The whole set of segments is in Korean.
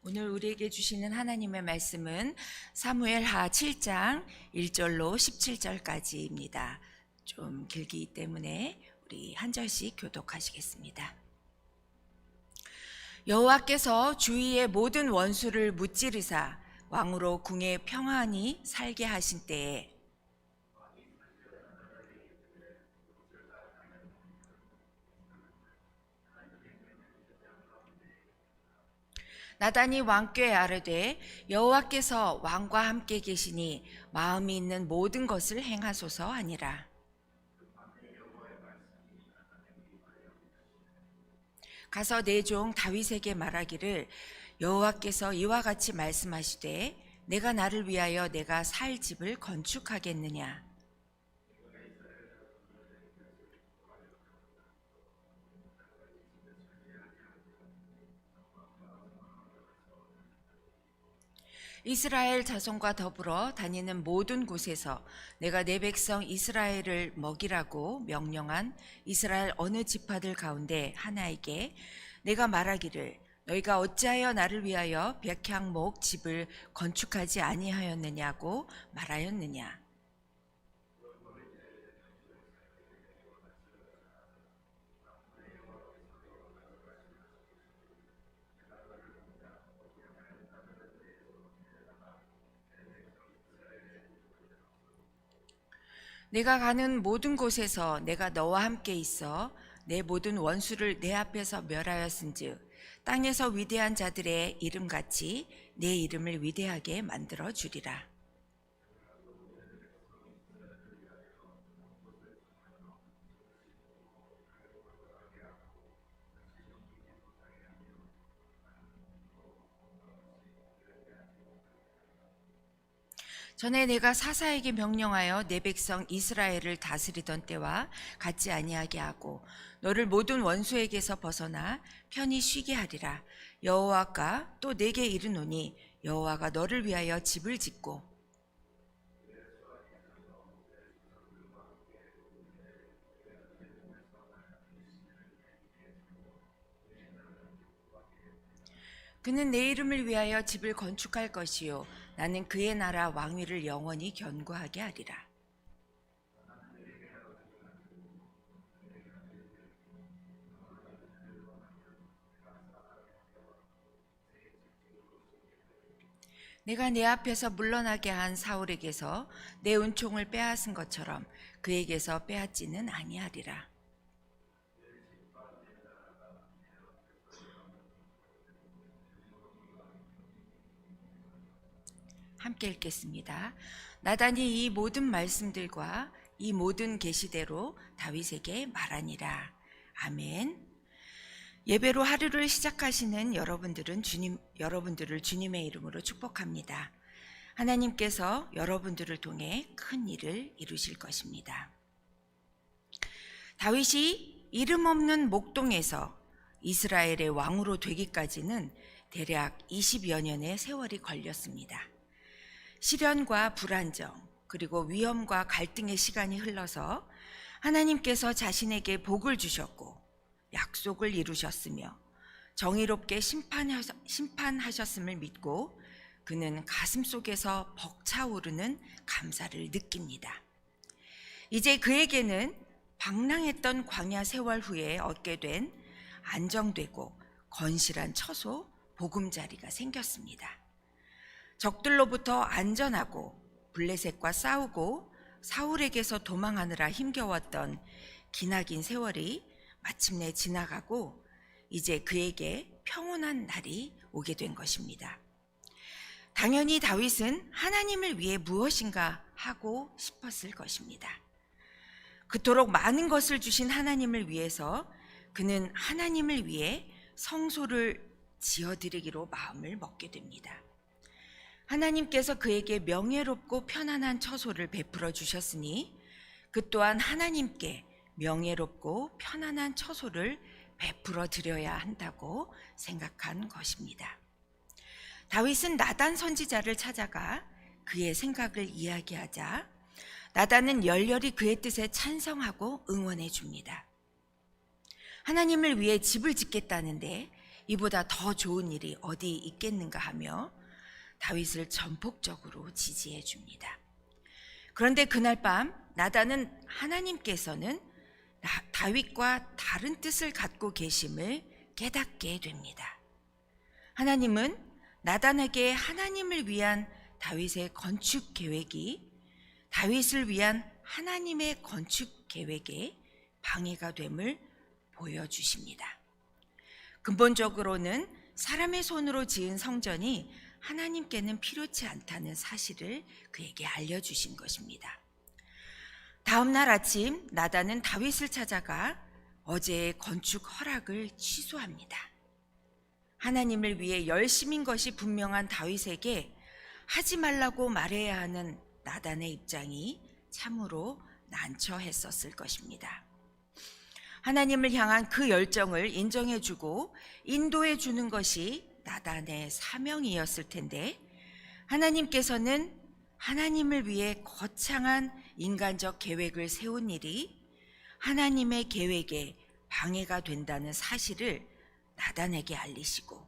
오늘 우리에게 주시는 하나님의 말씀은 사무엘하 7장 1절로 17절까지입니다. 좀 길기 때문에 우리 한 절씩 교독하시겠습니다. 여호와께서 주위의 모든 원수를 무찌르사 왕으로 궁에 평안히 살게 하신 때에 나단이 왕께 아뢰되 여호와께서 왕과 함께 계시니 마음이 있는 모든 것을 행하소서 하니라. 가서 내 종 다윗에게 말하기를 여호와께서 이와 같이 말씀하시되 내가 나를 위하여 내가 살 집을 건축하겠느냐. 이스라엘 자손과 더불어 다니는 모든 곳에서 내가 내 백성 이스라엘을 먹이라고 명령한 이스라엘 어느 지파들 가운데 하나에게 내가 말하기를 너희가 어찌하여 나를 위하여 백향목 집을 건축하지 아니하였느냐고 말하였느냐. 내가 가는 모든 곳에서 내가 너와 함께 있어 내 모든 원수를 내 앞에서 멸하였은즉 땅에서 위대한 자들의 이름같이 내 이름을 위대하게 만들어 주리라. 전에 내가 사사에게 명령하여 내 백성 이스라엘을 다스리던 때와 같지 아니하게 하고 너를 모든 원수에게서 벗어나 편히 쉬게 하리라. 여호와가 또 내게 이르노니 여호와가 너를 위하여 집을 짓고 그는 내 이름을 위하여 집을 건축할 것이요 나는 그의 나라 왕위를 영원히 견고하게 하리라. 내가 내 앞에서 물러나게 한 사울에게서 내 은총을 빼앗은 것처럼 그에게서 빼앗지는 아니하리라. 함께 읽겠습니다. 나단이 이 모든 말씀들과 이 모든 계시대로 다윗에게 말하니라. 아멘. 예배로 하루를 시작하시는 여러분들을 주님의 이름으로 축복합니다. 하나님께서 여러분들을 통해 큰 일을 이루실 것입니다. 다윗이 이름 없는 목동에서 이스라엘의 왕으로 되기까지는 대략 20여 년의 세월이 걸렸습니다. 시련과 불안정 그리고 위험과 갈등의 시간이 흘러서 하나님께서 자신에게 복을 주셨고 약속을 이루셨으며 정의롭게 심판하셨음을 믿고 그는 가슴속에서 벅차오르는 감사를 느낍니다. 이제 그에게는 방랑했던 광야 세월 후에 얻게 된 안정되고 건실한 처소 보금자리가 생겼습니다. 적들로부터 안전하고 블레셋과 싸우고 사울에게서 도망하느라 힘겨웠던 기나긴 세월이 마침내 지나가고 이제 그에게 평온한 날이 오게 된 것입니다. 당연히 다윗은 하나님을 위해 무엇인가 하고 싶었을 것입니다. 그토록 많은 것을 주신 하나님을 위해서 그는 하나님을 위해 성소를 지어드리기로 마음을 먹게 됩니다. 하나님께서 그에게 명예롭고 편안한 처소를 베풀어 주셨으니 그 또한 하나님께 명예롭고 편안한 처소를 베풀어 드려야 한다고 생각한 것입니다. 다윗은 나단 선지자를 찾아가 그의 생각을 이야기하자 나단은 열렬히 그의 뜻에 찬성하고 응원해 줍니다. 하나님을 위해 집을 짓겠다는데 이보다 더 좋은 일이 어디 있겠는가 하며 다윗을 전폭적으로 지지해 줍니다. 그런데 그날 밤 나단은 하나님께서는 다윗과 다른 뜻을 갖고 계심을 깨닫게 됩니다. 하나님은 나단에게 하나님을 위한 다윗의 건축 계획이 다윗을 위한 하나님의 건축 계획에 방해가 됨을 보여주십니다. 근본적으로는 사람의 손으로 지은 성전이 하나님께는 필요치 않다는 사실을 그에게 알려주신 것입니다. 다음 날 아침 나단은 다윗을 찾아가 어제의 건축 허락을 취소합니다. 하나님을 위해 열심인 것이 분명한 다윗에게 하지 말라고 말해야 하는 나단의 입장이 참으로 난처했었을 것입니다. 하나님을 향한 그 열정을 인정해주고 인도해주는 것이 나단의 사명이었을 텐데 하나님께서는 하나님을 위해 거창한 인간적 계획을 세운 일이 하나님의 계획에 방해가 된다는 사실을 나단에게 알리시고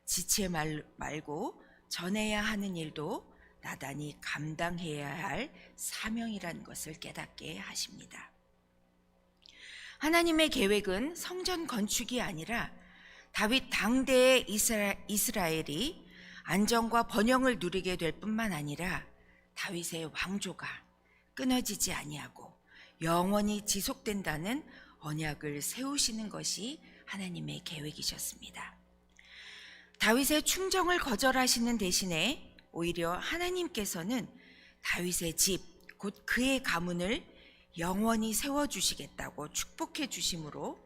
지체 말고 전해야 하는 일도 나단이 감당해야 할 사명이라는 것을 깨닫게 하십니다. 하나님의 계획은 성전 건축이 아니라 다윗 당대의 이스라엘이 안정과 번영을 누리게 될 뿐만 아니라 다윗의 왕조가 끊어지지 아니하고 영원히 지속된다는 언약을 세우시는 것이 하나님의 계획이셨습니다. 다윗의 충정을 거절하시는 대신에 오히려 하나님께서는 다윗의 집, 곧 그의 가문을 영원히 세워주시겠다고 축복해 주심으로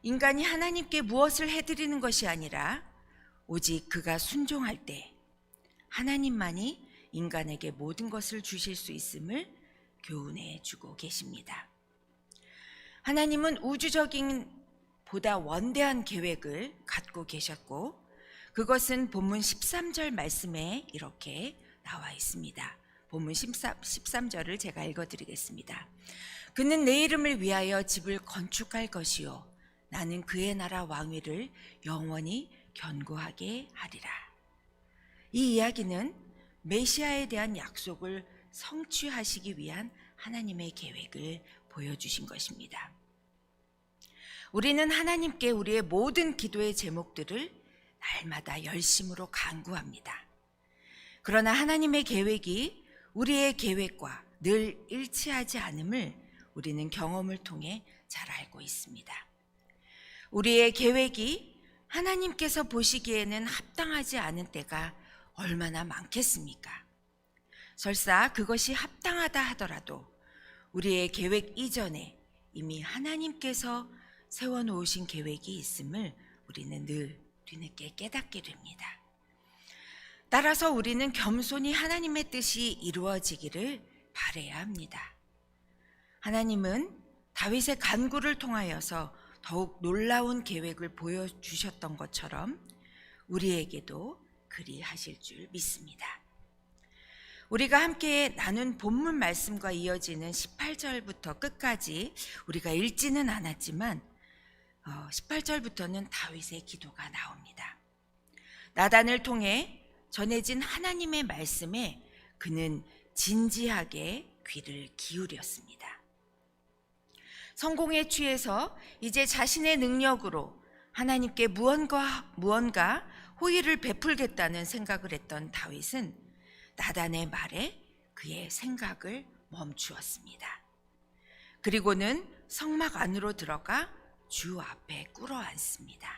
인간이 하나님께 무엇을 해드리는 것이 아니라 오직 그가 순종할 때 하나님만이 인간에게 모든 것을 주실 수 있음을 교훈해 주고 계십니다. 하나님은 우주적인 보다 원대한 계획을 갖고 계셨고 그것은 본문 13절 말씀에 이렇게 나와 있습니다. 본문 13절을 제가 읽어드리겠습니다. 그는 내 이름을 위하여 집을 건축할 것이요 나는 그의 나라 왕위를 영원히 견고하게 하리라. 이 이야기는 메시아에 대한 약속을 성취하시기 위한 하나님의 계획을 보여주신 것입니다. 우리는 하나님께 우리의 모든 기도의 제목들을 날마다 열심으로 간구합니다. 그러나 하나님의 계획이 우리의 계획과 늘 일치하지 않음을 우리는 경험을 통해 잘 알고 있습니다. 우리의 계획이 하나님께서 보시기에는 합당하지 않은 때가 얼마나 많겠습니까? 설사 그것이 합당하다 하더라도 우리의 계획 이전에 이미 하나님께서 세워놓으신 계획이 있음을 우리는 늘 뒤늦게 깨닫게 됩니다. 따라서 우리는 겸손히 하나님의 뜻이 이루어지기를 바라야 합니다. 하나님은 다윗의 간구를 통하여서 더욱 놀라운 계획을 보여주셨던 것처럼 우리에게도 그리하실 줄 믿습니다. 우리가 함께 나눈 본문 말씀과 이어지는 18절부터 끝까지 우리가 읽지는 않았지만 18절부터는 다윗의 기도가 나옵니다. 나단을 통해 전해진 하나님의 말씀에 그는 진지하게 귀를 기울였습니다. 성공에 취해서 이제 자신의 능력으로 하나님께 무언가 호의를 베풀겠다는 생각을 했던 다윗은 나단의 말에 그의 생각을 멈추었습니다. 그리고는 성막 안으로 들어가 주 앞에 꿇어앉습니다.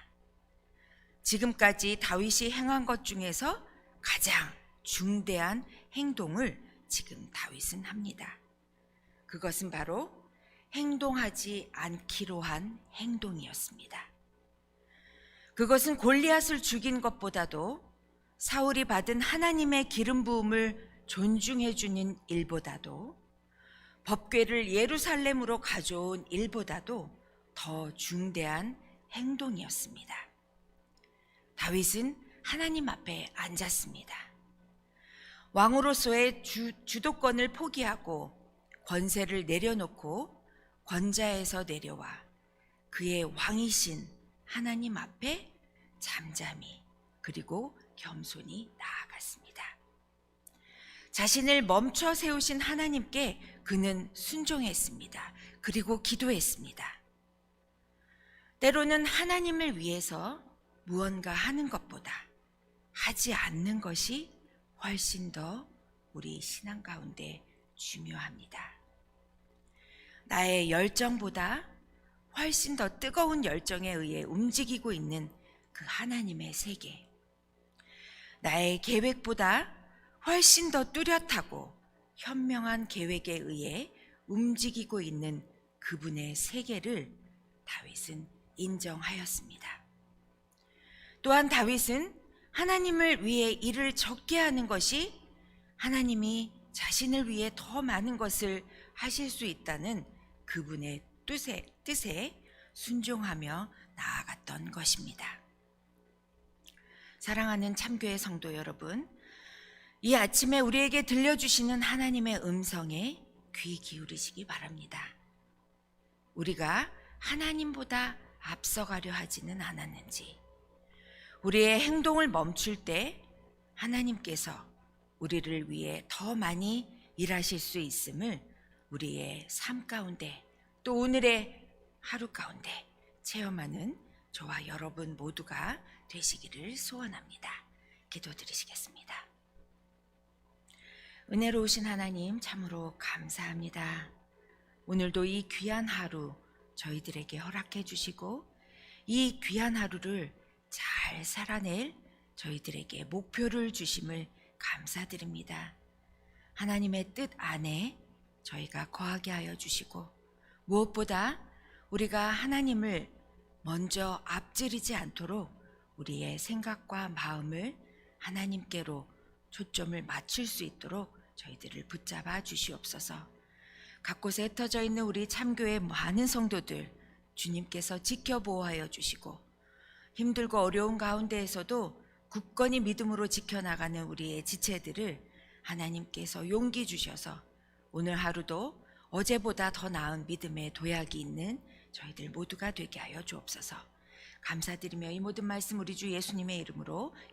지금까지 다윗이 행한 것 중에서 가장 중대한 행동을 지금 다윗은 합니다. 그것은 바로 행동하지 않기로 한 행동이었습니다. 그것은 골리앗을 죽인 것보다도 사울이 받은 하나님의 기름 부음을 존중해 주는 일보다도 법궤를 예루살렘으로 가져온 일보다도 더 중대한 행동이었습니다. 다윗은 하나님 앞에 앉았습니다. 왕으로서의 주도권을 포기하고 권세를 내려놓고 권자에서 내려와 그의 왕이신 하나님 앞에 잠잠히 그리고 겸손히 나아갔습니다. 자신을 멈춰 세우신 하나님께 그는 순종했습니다. 그리고 기도했습니다. 때로는 하나님을 위해서 무언가 하는 것보다 하지 않는 것이 훨씬 더 우리 신앙 가운데 중요합니다. 나의 열정보다 훨씬 더 뜨거운 열정에 의해 움직이고 있는 그 하나님의 세계. 나의 계획보다 훨씬 더 뚜렷하고 현명한 계획에 의해 움직이고 있는 그분의 세계를 다윗은 인정하였습니다. 또한 다윗은 하나님을 위해 일을 적게 하는 것이 하나님이 자신을 위해 더 많은 것을 하실 수 있다는 그분의 뜻에 순종하며 나아갔던 것입니다. 사랑하는 참교회 성도 여러분, 이 아침에 우리에게 들려주시는 하나님의 음성에 귀 기울이시기 바랍니다. 우리가 하나님보다 앞서가려 하지는 않았는지, 우리의 행동을 멈출 때 하나님께서 우리를 위해 더 많이 일하실 수 있음을 우리의 삶 가운데 또 오늘의 하루 가운데 체험하는 저와 여러분 모두가 되시기를 소원합니다. 기도드리시겠습니다. 은혜로우신 하나님 참으로 감사합니다. 오늘도 이 귀한 하루 저희들에게 허락해 주시고 이 귀한 하루를 잘 살아낼 저희들에게 목표를 주심을 감사드립니다. 하나님의 뜻 안에 저희가 거하게 하여 주시고 무엇보다 우리가 하나님을 먼저 앞지르지 않도록 우리의 생각과 마음을 하나님께로 초점을 맞출 수 있도록 저희들을 붙잡아 주시옵소서. 각 곳에 흩어져 있는 우리 참교회 많은 성도들 주님께서 지켜보호하여 주시고 힘들고 어려운 가운데에서도 굳건히 믿음으로 지켜나가는 우리의 지체들을 하나님께서 용기 주셔서 오늘 하루도 어제보다 더 나은 믿음의 도약이 있는 저희들 모두가 되게 하여 주옵소서. 감사드리며 이 모든 말씀 우리 주 예수님의 이름으로